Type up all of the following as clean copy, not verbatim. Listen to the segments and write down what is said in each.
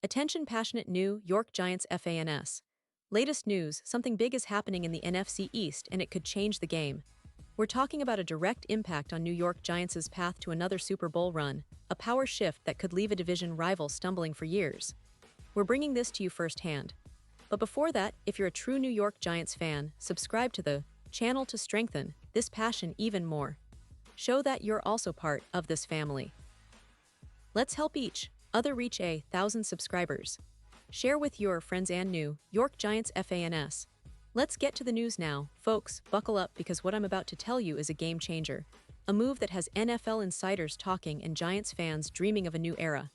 Attention passionate New York Giants fans. Latest news, something big is happening in the NFC East and it could change the game. We're talking about a direct impact on New York Giants' path to another Super Bowl run, a power shift that could leave a division rival stumbling for years. We're bringing this to you firsthand. But before that, if you're a true New York Giants fan, subscribe to the channel to strengthen this passion even more. Show that you're also part of this family. Let's help each other reach 1,000 subscribers. Share with your friends and New York Giants fans. Let's get to the news now, folks. Buckle up because what I'm about to tell you is a game changer. A move that has NFL insiders talking and Giants fans dreaming of a new era.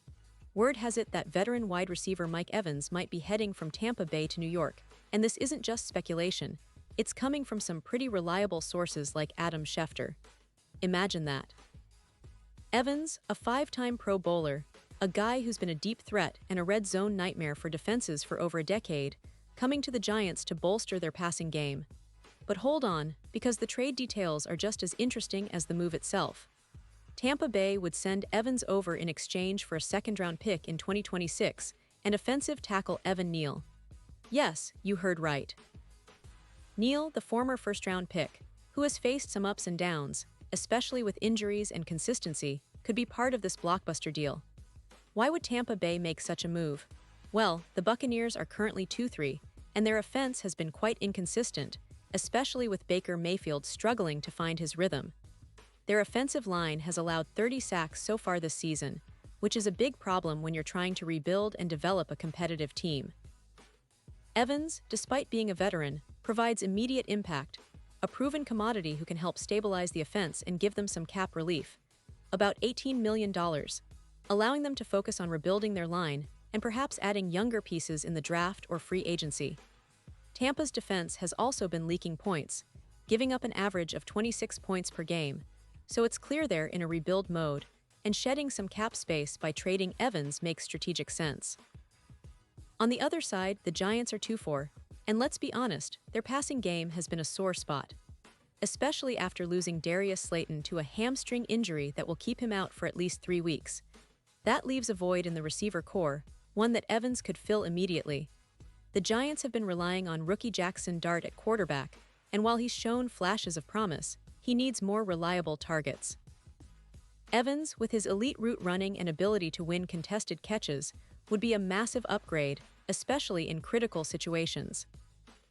Word has it that veteran wide receiver Mike Evans might be heading from Tampa Bay to New York, and this isn't just speculation. It's coming from some pretty reliable sources like Adam Schefter. Imagine that. Evans, a 5-time Pro Bowler, a guy who's been a deep threat and a red zone nightmare for defenses for over a decade, coming to the Giants to bolster their passing game. But hold on, because the trade details are just as interesting as the move itself. Tampa Bay would send Evans over in exchange for a second-round pick in 2026 and offensive tackle Evan Neal. Yes, you heard right. Neal, the former first-round pick, who has faced some ups and downs, especially with injuries and consistency, could be part of this blockbuster deal. Why would Tampa Bay make such a move? Well, the Buccaneers are currently 2-3, and their offense has been quite inconsistent, especially with Baker Mayfield struggling to find his rhythm. Their offensive line has allowed 30 sacks so far this season, which is a big problem when you're trying to rebuild and develop a competitive team. Evans, despite being a veteran, provides immediate impact, a proven commodity who can help stabilize the offense and give them some cap relief. About $18 million. Allowing them to focus on rebuilding their line and perhaps adding younger pieces in the draft or free agency. Tampa's defense has also been leaking points, giving up an average of 26 points per game, so it's clear they're in a rebuild mode, and shedding some cap space by trading Evans makes strategic sense. On the other side, the Giants are 2-4, and let's be honest, their passing game has been a sore spot, especially after losing Darius Slayton to a hamstring injury that will keep him out for at least 3 weeks. That leaves a void in the receiver core, one that Evans could fill immediately. The Giants have been relying on rookie Jackson Dart at quarterback, and while he's shown flashes of promise, he needs more reliable targets. Evans, with his elite route running and ability to win contested catches, would be a massive upgrade, especially in critical situations.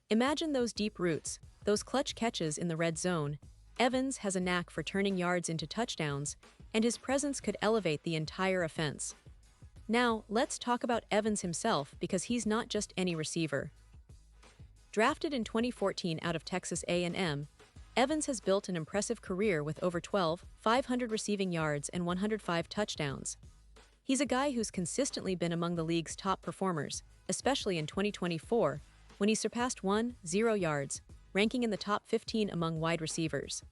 Imagine those deep routes, those clutch catches in the red zone. Evans has a knack for turning yards into touchdowns, and his presence could elevate the entire offense. Now, let's talk about Evans himself because he's not just any receiver. Drafted in 2014 out of Texas A&M, Evans has built an impressive career with over 500 receiving yards and 105 touchdowns. He's a guy who's consistently been among the league's top performers, especially in 2024, when he surpassed 10 yards, ranking in the top 15 among wide receivers.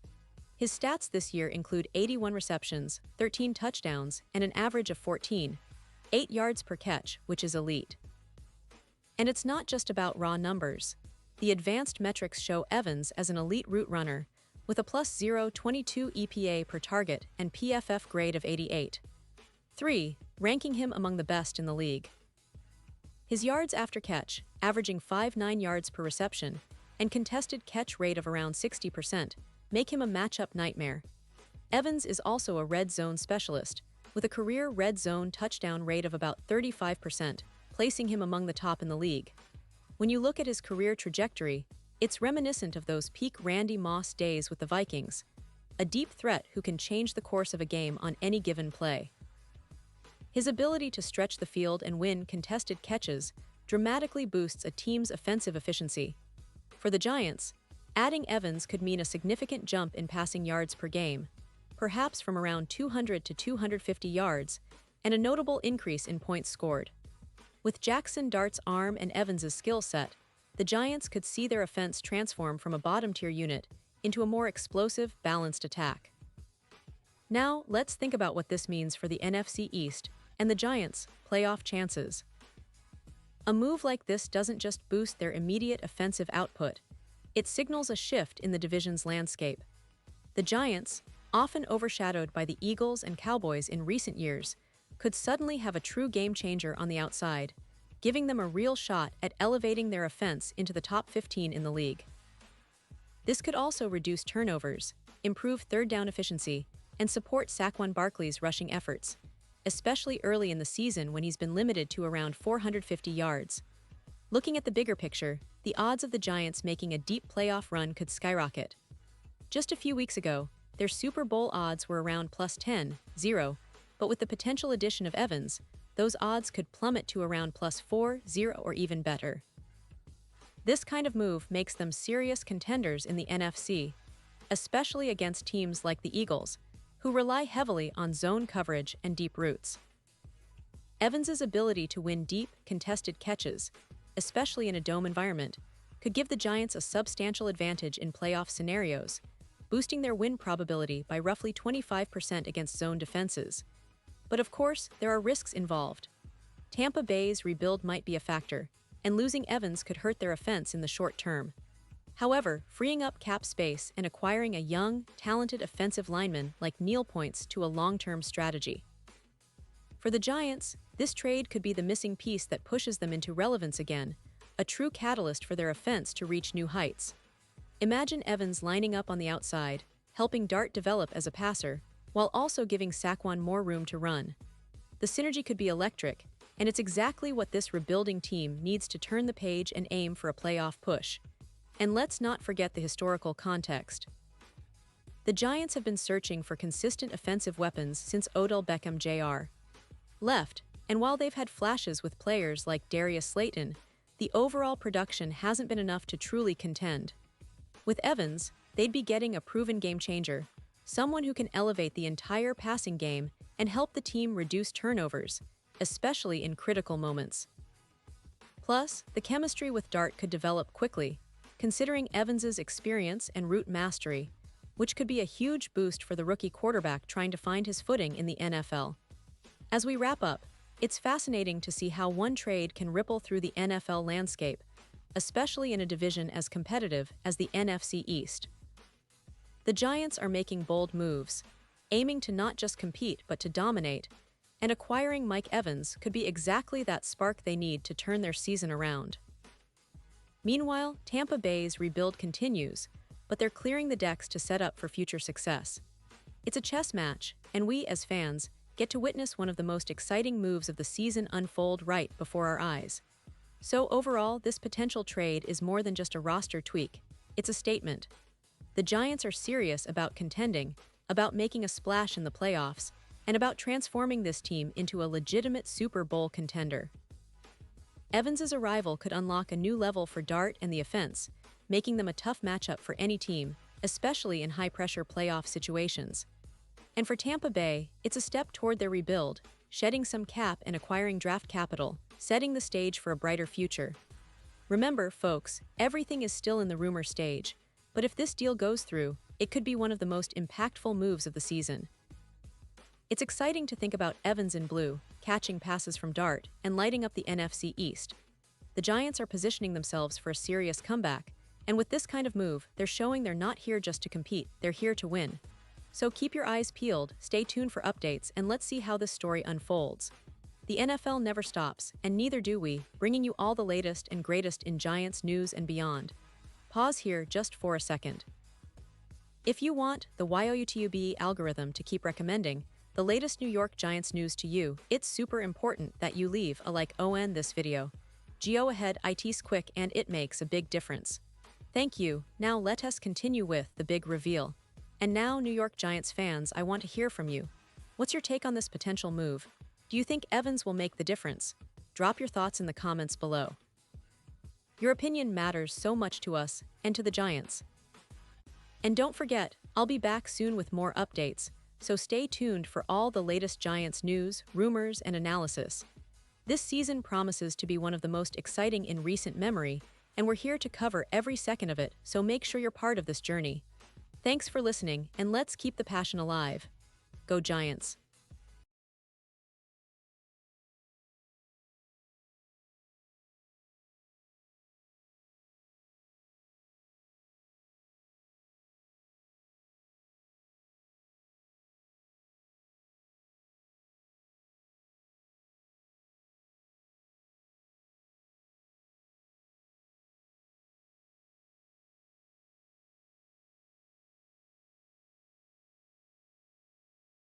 His stats this year include 81 receptions, 13 touchdowns, and an average of 14.8 yards per catch, which is elite. And it's not just about raw numbers. The advanced metrics show Evans as an elite route runner, with a +0.22 EPA per target and PFF grade of 88.3, ranking him among the best in the league. His yards after catch, averaging 5.9 yards per reception, and contested catch rate of around 60%, make him a matchup nightmare. Evans is also a red zone specialist, with a career red zone touchdown rate of about 35%, placing him among the top in the league. When you look at his career trajectory, it's reminiscent of those peak Randy Moss days with the Vikings, a deep threat who can change the course of a game on any given play. His ability to stretch the field and win contested catches dramatically boosts a team's offensive efficiency. For the Giants, adding Evans could mean a significant jump in passing yards per game, perhaps from around 200 to 250 yards, and a notable increase in points scored. With Jackson Dart's arm and Evans's skill set, the Giants could see their offense transform from a bottom-tier unit into a more explosive, balanced attack. Now, let's think about what this means for the NFC East and the Giants' playoff chances. A move like this doesn't just boost their immediate offensive output, it signals a shift in the division's landscape. The Giants, often overshadowed by the Eagles and Cowboys in recent years, could suddenly have a true game changer on the outside, giving them a real shot at elevating their offense into the top 15 in the league. This could also reduce turnovers, improve third down efficiency, and support Saquon Barkley's rushing efforts, especially early in the season when he's been limited to around 450 yards. Looking at the bigger picture, the odds of the Giants making a deep playoff run could skyrocket. Just a few weeks ago, their Super Bowl odds were around plus 10-0, but with the potential addition of Evans, those odds could plummet to around plus 4-0 or even better. This kind of move makes them serious contenders in the NFC, especially against teams like the Eagles, who rely heavily on zone coverage and deep routes. Evans's ability to win deep, contested catches, especially in a dome environment, could give the Giants a substantial advantage in playoff scenarios, boosting their win probability by roughly 25% against zone defenses. But of course, there are risks involved. Tampa Bay's rebuild might be a factor, and losing Evans could hurt their offense in the short term. However, freeing up cap space and acquiring a young, talented offensive lineman like Neal points to a long-term strategy. For the Giants, this trade could be the missing piece that pushes them into relevance again, a true catalyst for their offense to reach new heights. Imagine Evans lining up on the outside, helping Dart develop as a passer, while also giving Saquon more room to run. The synergy could be electric, and it's exactly what this rebuilding team needs to turn the page and aim for a playoff push. And let's not forget the historical context. The Giants have been searching for consistent offensive weapons since Odell Beckham Jr. left, and while they've had flashes with players like Darius Slayton, the overall production hasn't been enough to truly contend. With Evans, they'd be getting a proven game changer, someone who can elevate the entire passing game and help the team reduce turnovers, especially in critical moments. Plus, the chemistry with Dart could develop quickly, considering Evans's experience and route mastery, which could be a huge boost for the rookie quarterback trying to find his footing in the NFL. As we wrap up, it's fascinating to see how one trade can ripple through the NFL landscape, especially in a division as competitive as the NFC East. The Giants are making bold moves, aiming to not just compete but to dominate, and acquiring Mike Evans could be exactly that spark they need to turn their season around. Meanwhile, Tampa Bay's rebuild continues, but they're clearing the decks to set up for future success. It's a chess match, and we, as fans, get to witness one of the most exciting moves of the season unfold right before our eyes. So overall, this potential trade is more than just a roster tweak. It's a statement. The Giants are serious about contending, about making a splash in the playoffs, and about transforming this team into a legitimate Super Bowl contender. Evans's arrival could unlock a new level for Dart and the offense, making them a tough matchup for any team, especially in high-pressure playoff situations. And for Tampa Bay, it's a step toward their rebuild, shedding some cap and acquiring draft capital, setting the stage for a brighter future. Remember, folks, everything is still in the rumor stage, but if this deal goes through, it could be one of the most impactful moves of the season. It's exciting to think about Evans in blue, catching passes from Dart, and lighting up the NFC East. The Giants are positioning themselves for a serious comeback, and with this kind of move, they're showing they're not here just to compete, they're here to win. So keep your eyes peeled, stay tuned for updates, and let's see how this story unfolds. The NFL never stops, and neither do we, bringing you all the latest and greatest in Giants news and beyond. Pause here just for a second. If you want the YouTube algorithm to keep recommending the latest New York Giants news to you, it's super important that you leave a like on this video. Go ahead, it's quick and it makes a big difference. Thank you. Now let us continue with the big reveal. And now, New York Giants fans, I want to hear from you. What's your take on this potential move? Do you think Evans will make the difference? Drop your thoughts in the comments below. Your opinion matters so much to us and to the Giants. And don't forget, I'll be back soon with more updates, so stay tuned for all the latest Giants news, rumors, and analysis. This season promises to be one of the most exciting in recent memory, and we're here to cover every second of it, so make sure you're part of this journey. Thanks for listening, and let's keep the passion alive. Go Giants!